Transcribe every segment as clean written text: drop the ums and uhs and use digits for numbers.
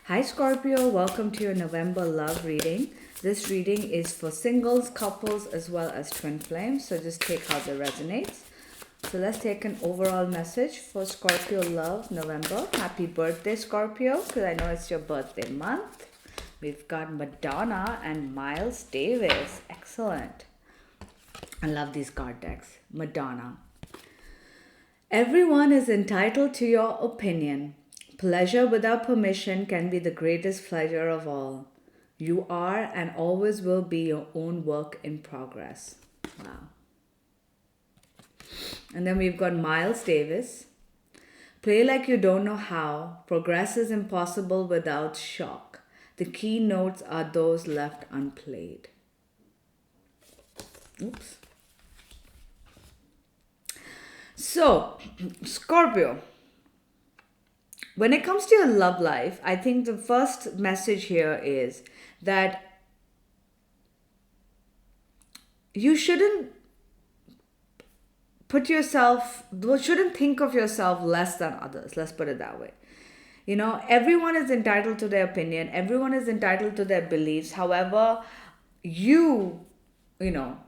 Hi Scorpio, welcome to your November love reading. This reading is for singles, couples, as well as twin flames. So just take how it resonates. So let's take an overall message for Scorpio love November. Happy birthday, Scorpio, because I know it's your birthday month. We've got Madonna and Miles Davis. Excellent. I love these card decks. Madonna. Everyone is entitled to your opinion. Pleasure without permission can be the greatest pleasure of all. You are and always will be your own work in progress. Wow. And then we've got Miles Davis. Play like you don't know how. Progress is impossible without shock. The key notes are those left unplayed. Oops. So, Scorpio. When it comes to your love life, I think the first message here is that you shouldn't think of yourself less than others. Let's put it that way. Everyone is entitled to their opinion. Everyone is entitled to their beliefs. However, you know,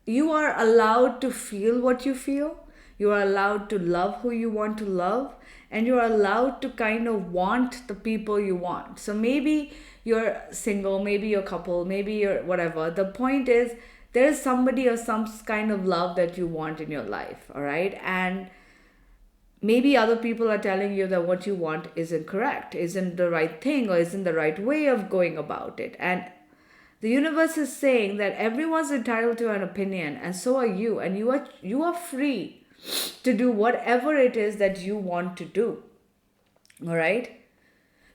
you are allowed to feel what you feel. You are allowed to love who you want to love, and you're allowed to kind of want the people you want. So maybe you're single, maybe you're couple, maybe you're whatever. The point is, there is somebody or some kind of love that you want in your life, all right? And maybe other people are telling you that what you want isn't correct, isn't the right thing, or isn't the right way of going about it. And the universe is saying that everyone's entitled to an opinion, and so are you, and you are free to do whatever it is that you want to do. All right?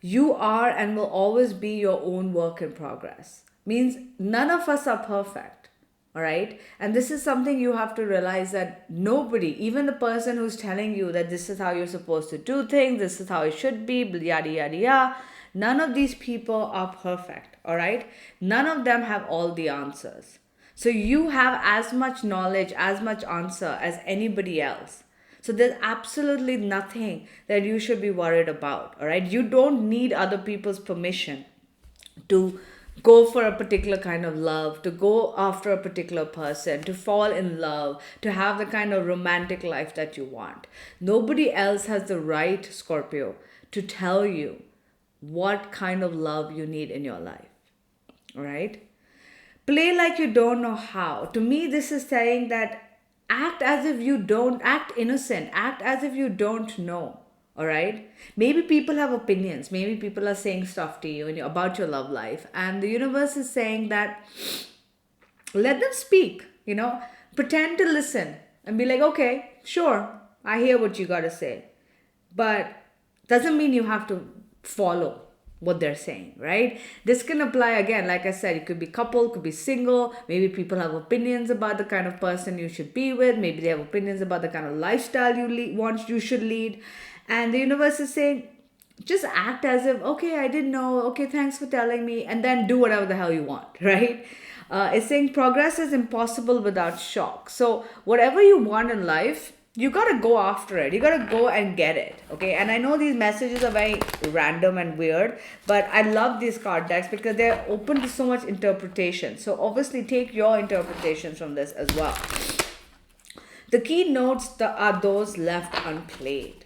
You are and will always be your own work in progress. Means none of us are perfect. All right? And this is something you have to realize, that nobody, even the person who's telling you that this is how you're supposed to do things, this is how it should be, yada, yada, yada, none of these people are perfect. All right? None of them have all the answers. So you have as much knowledge, as much answer as anybody else. So there's absolutely nothing that you should be worried about, all right? You don't need other people's permission to go for a particular kind of love, to go after a particular person, to fall in love, to have the kind of romantic life that you want. Nobody else has the right, Scorpio, to tell you what kind of love you need in your life, all right? Play like you don't know how. To me, this is saying that act as if you don't, act innocent, act as if you don't know. All right? Maybe people have opinions. Maybe people are saying stuff to you about your love life. And the universe is saying that let them speak, pretend to listen and be like, okay, sure, I hear what you got to say. But doesn't mean you have to follow what they're saying, right? This can apply again, like I said, it could be couple, could be single. Maybe people have opinions about the kind of person you should be with. Maybe they have opinions about the kind of lifestyle you should lead. And the universe is saying, just act as if, okay, I didn't know, okay, thanks for telling me, and then do whatever the hell you want, right? It's saying progress is impossible without shock. So whatever you want in life, you gotta go after it. You gotta go and get it, okay? And I know these messages are very random and weird, but I love these card decks because they're open to so much interpretation. So obviously take your interpretations from this as well. The key notes are those left unplayed.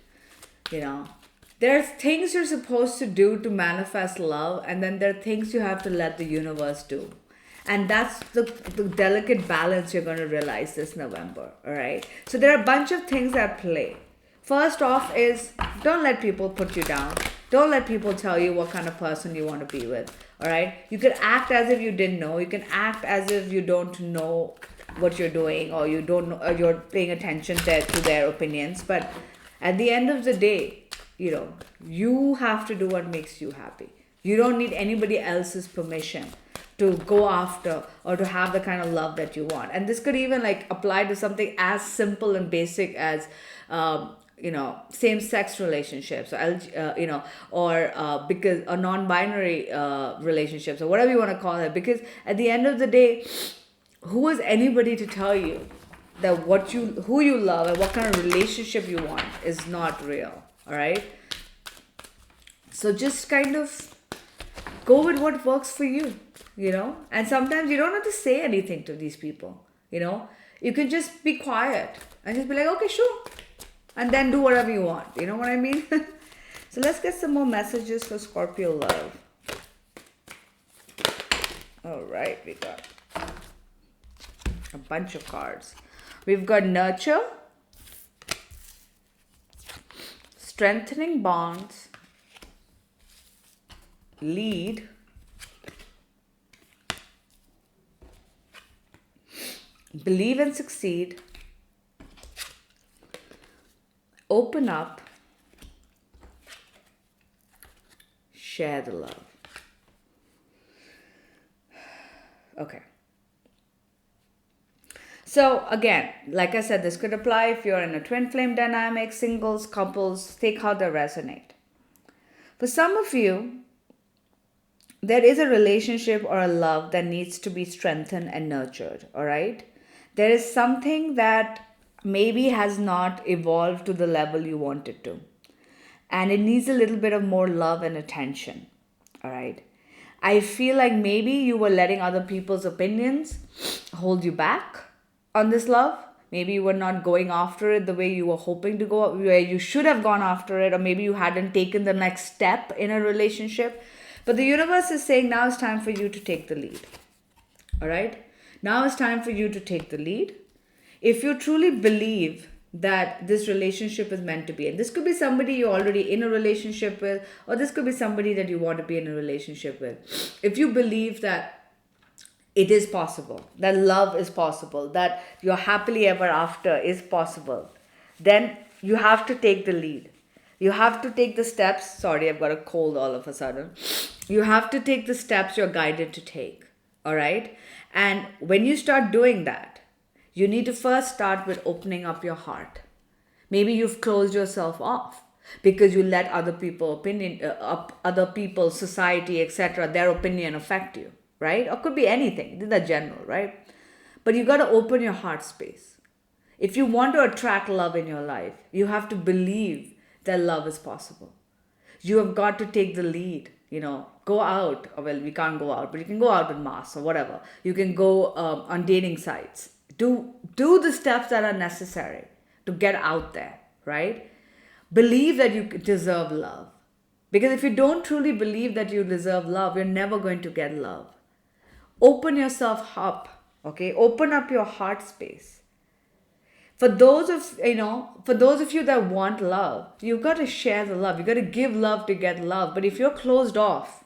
There's things you're supposed to do to manifest love, and then there are things you have to let the universe do. And that's the delicate balance you're going to realize this November, all right? So there are a bunch of things at play. First off is, don't let people put you down. Don't let people tell you what kind of person you want to be with, all right? You can act as if you didn't know. You can act as if you don't know what you're doing, or you don't know, or you're paying attention to their opinions. But at the end of the day, you have to do what makes you happy. You don't need anybody else's permission to go after or to have the kind of love that you want. And this could even apply to something as simple and basic as same-sex relationships, or because or non-binary relationships, or whatever you want to call it. Because at the end of the day, who is anybody to tell you that who you love and what kind of relationship you want is not real? All right. So just kind of go with what works for you, you know? And sometimes you don't have to say anything to these people, you know? You can just be quiet and just be like, okay, sure. And then do whatever you want. You know what I mean? So let's get some more messages for Scorpio love. All right, we got a bunch of cards. We've got nurture, strengthening bonds, lead, believe and succeed, open up, share the love. Okay. So again, like I said, this could apply if you're in a twin flame dynamic, singles, couples, take how they resonate. For some of you, there is a relationship or a love that needs to be strengthened and nurtured, all right? There is something that maybe has not evolved to the level you want it to. And it needs a little bit of more love and attention, all right? I feel like maybe you were letting other people's opinions hold you back on this love. Maybe you were not going after it the way you were hoping to go, where you should have gone after it, or maybe you hadn't taken the next step in a relationship. But the universe is saying now it's time for you to take the lead. All right? Now it's time for you to take the lead. If you truly believe that this relationship is meant to be, and this could be somebody you're already in a relationship with, or this could be somebody that you want to be in a relationship with. If you believe that it is possible, that love is possible, that your happily ever after is possible, then you have to take the lead. You have to take the steps. Sorry, I've got a cold all of a sudden. You have to take the steps you're guided to take. All right? And when you start doing that, you need to first start with opening up your heart. Maybe you've closed yourself off because you let other people, society, etc., their opinion affect you, right? Or could be anything. These are general, right? But you got to open your heart space. If you want to attract love in your life, you have to believe that love is possible. You have got to take the lead. You know, go out. Well, we can't go out, but you can go out with masks or whatever. You can go on dating sites. Do the steps that are necessary to get out there, right? Believe that you deserve love. Because if you don't truly believe that you deserve love, you're never going to get love. Open yourself up, okay? Open up your heart space. For those of you that want love, you've got to share the love. You've got to give love to get love. But if you're closed off,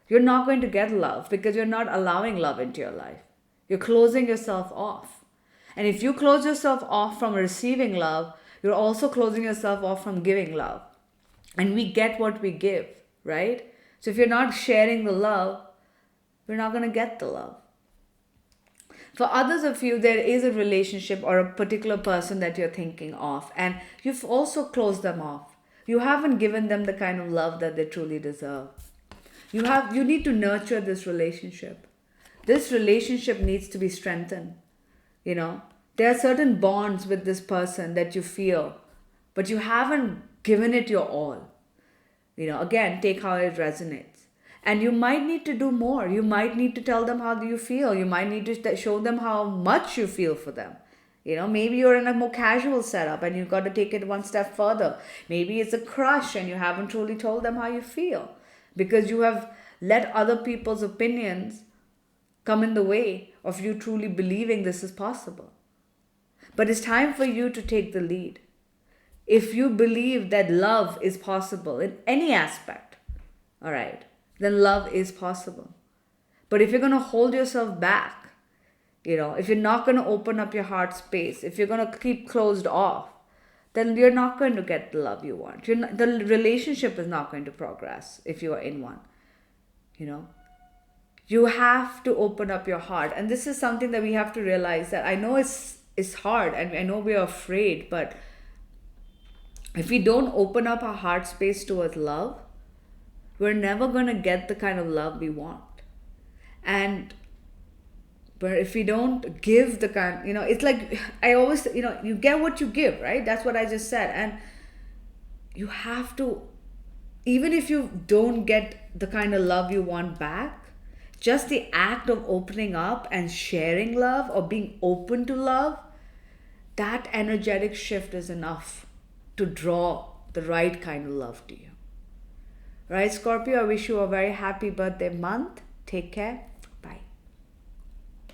you're not going to get love because you're not allowing love into your life. You're closing yourself off. And if you close yourself off from receiving love, you're also closing yourself off from giving love. And we get what we give, right? So if you're not sharing the love, you're not going to get the love. For others of you, there is a relationship or a particular person that you're thinking of, and you've also closed them off. You haven't given them the kind of love that they truly deserve. You need to nurture this relationship. This relationship needs to be strengthened. You know, there are certain bonds with this person that you feel, but you haven't given it your all. You know, again, take how it resonates. And you might need to do more. You might need to tell them how you feel. You might need to show them how much you feel for them. You know, maybe you're in a more casual setup and you've got to take it one step further. Maybe it's a crush and you haven't truly told them how you feel because you have let other people's opinions come in the way of you truly believing this is possible. But it's time for you to take the lead. If you believe that love is possible in any aspect, all right, then love is possible. But if you're going to hold yourself back, you know, if you're not going to open up your heart space, if you're going to keep closed off, then you're not going to get the love you want. The relationship is not going to progress if you are in one, you know. You have to open up your heart. And this is something that we have to realize that I know it's hard and I know we're afraid, but if we don't open up our heart space towards love, we're never going to get the kind of love we want. But if we don't give the kind, you know, it's like, I always, you know, you get what you give, right? That's what I just said. And you have to, even if you don't get the kind of love you want back, just the act of opening up and sharing love or being open to love, that energetic shift is enough to draw the right kind of love to you. Right, Scorpio? I wish you a very happy birthday month. Take care.